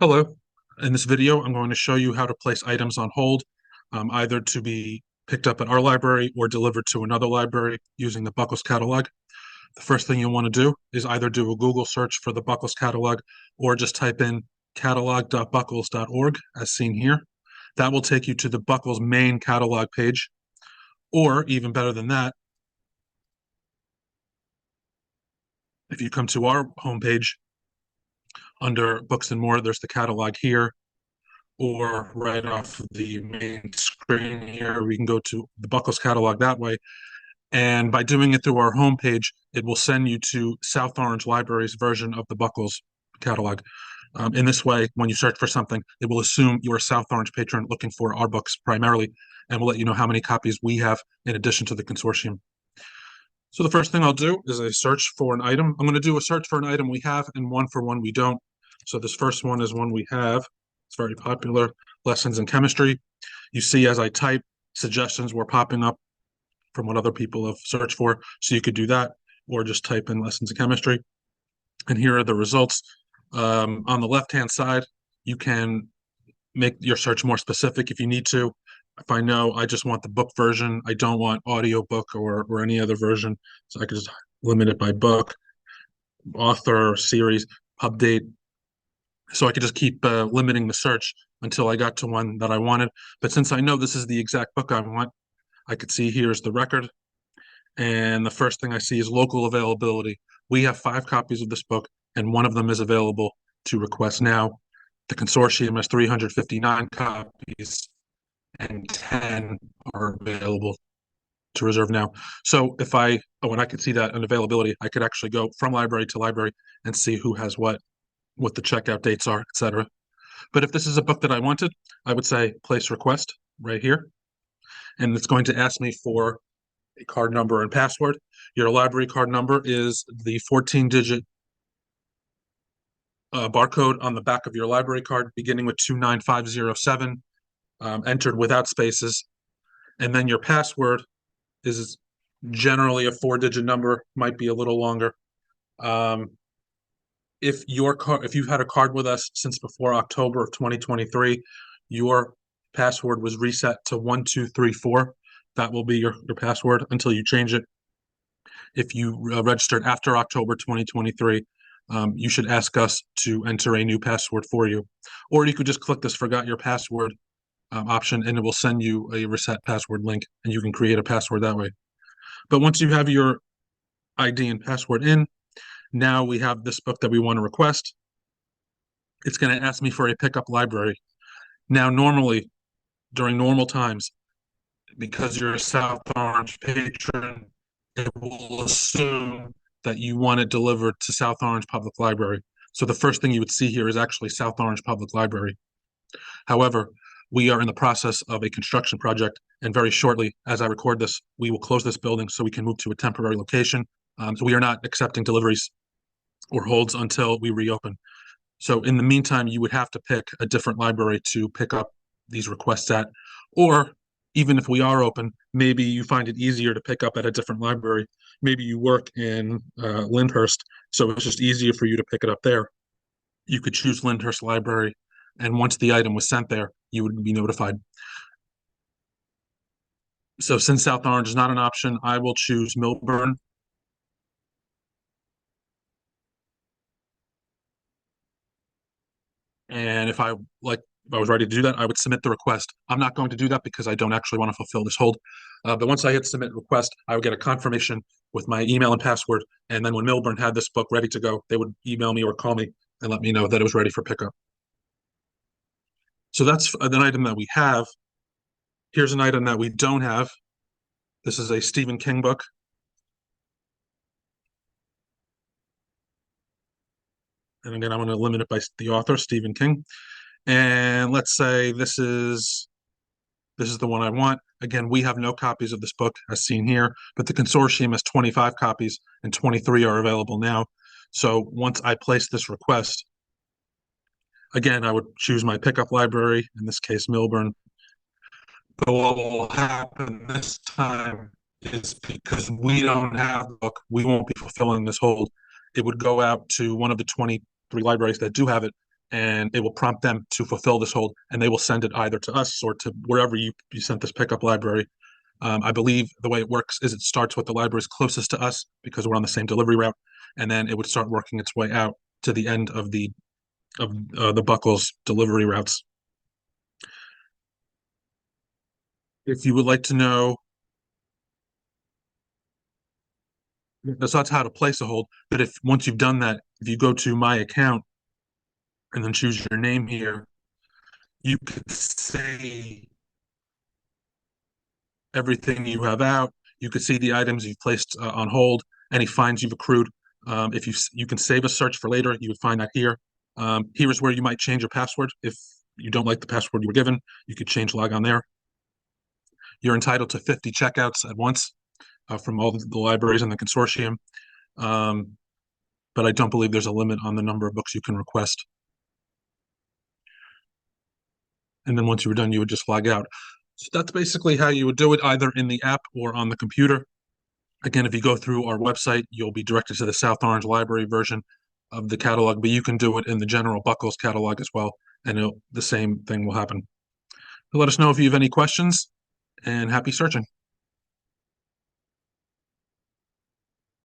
Hello. In this video, I'm going to show you how to place items on hold, either to be picked up at our library or delivered to another library using the Buckles catalog. The first thing you'll want to do is either do a Google search for the Buckles catalog or just type in catalog.buckles.org as seen here. That will take you to the Buckles main catalog page, or even better than that, if you come to our homepage, under Books and More, there's the catalog here, or right off the main screen here, we can go to the Buckles catalog that way. And by doing it through our homepage, it will send you to South Orange Library's version of the Buckles catalog. In this way, when you search for something, it will assume you're a South Orange patron looking for our books primarily, and will let you know how many copies we have in addition to the consortium. So the first thing I'll do is a search for an item. I'm going to do a search for an item we have and one for one we don't. So this first one is one we have. It's very popular, Lessons in Chemistry. You see as I type, suggestions were popping up from what other people have searched for. So you could do that, or just type in Lessons in Chemistry. And here are the results. On the left-hand side, you can make your search more specific if you need to. If I know I just want the book version, I don't want audiobook or any other version, so I could just limit it by book, author, series, update. So I could just keep limiting the search until I got to one that I wanted. But since I know this is the exact book I want, I could see here's the record. And the first thing I see is local availability. We have 5 copies of this book, and one of them is available to request now. The consortium has 359 copies, and 10 are available to reserve now. So if I, and I could see that in availability, I could actually go from library to library and see who has what the checkout dates are, etc. But if this is a book that I wanted, I would say place request right here. And it's going to ask me for a card number and password. Your library card number is the 14-digit barcode on the back of your library card, beginning with 29507, entered without spaces. And then your password is generally a 4-digit number, might be a little longer. If you've had a card with us since before October of 2023, your password was reset to 1234. That will be your password until you change it. If you registered after October 2023, you should ask us to enter a new password for you. Or you could just click this Forgot Your Password option, and it will send you a reset password link, and you can create a password that way. But once you have your ID and password in, now we have this book that we want to request. It's going to ask me for a pickup library. Now, normally, during normal times, because you're a South Orange patron, it will assume that you want it delivered to South Orange Public Library. So the first thing you would see here is actually South Orange Public Library. However, we are in the process of a construction project, and very shortly, as I record this, we will close this building so we can move to a temporary location. So we are not accepting deliveries or holds until we reopen. So in the meantime, you would have to pick a different library to pick up these requests at, or even if we are open, maybe you find it easier to pick up at a different library. Maybe you work in Lyndhurst, so it's just easier for you to pick it up there. You could choose Lyndhurst Library, and once the item was sent there, you would be notified. So since South Orange is not an option, I will choose Milburn. And if I was ready to do that, I would submit the request. I'm not going to do that because I don't actually want to fulfill this hold. But once I hit submit request, I would get a confirmation with my email and password. And then when Milburn had this book ready to go, they would email me or call me and let me know that it was ready for pickup. So that's an item that we have. Here's an item that we don't have. This is a Stephen King book. And again, I'm going to limit it by the author, Stephen King. And let's say this is the one I want. Again, we have no copies of this book as seen here, but the consortium has 25 copies and 23 are available now. So once I place this request, again, I would choose my pickup library, in this case, Milburn. But what will happen this time is, because we don't have the book, we won't be fulfilling this hold. It would go out to one of the 23 libraries that do have it, and it will prompt them to fulfill this hold, and they will send it either to us or to wherever you sent this pickup library. I believe the way it works is it starts with the libraries closest to us because we're on the same delivery route, and then it would start working its way out to the end of the Buckles delivery routes. If you would like to know, that's how to place a hold. But if once you've done that, if you go to my account and then choose your name here, you could say everything you have out. You could see the items you've placed on hold, any fines you've accrued. If you can save a search for later, you would find that here. Here is where you might change your password. If you don't like the password you were given, you could change log on there. You're entitled to 50 checkouts at once from all the libraries in the consortium. But I don't believe there's a limit on the number of books you can request. And then once you were done, you would just log out. So that's basically how you would do it, either in the app or on the computer. Again, if you go through our website, you'll be directed to the South Orange Library version of the catalog, but you can do it in the general Buckles catalog as well, and the same thing will happen. So let us know if you have any questions, and happy searching.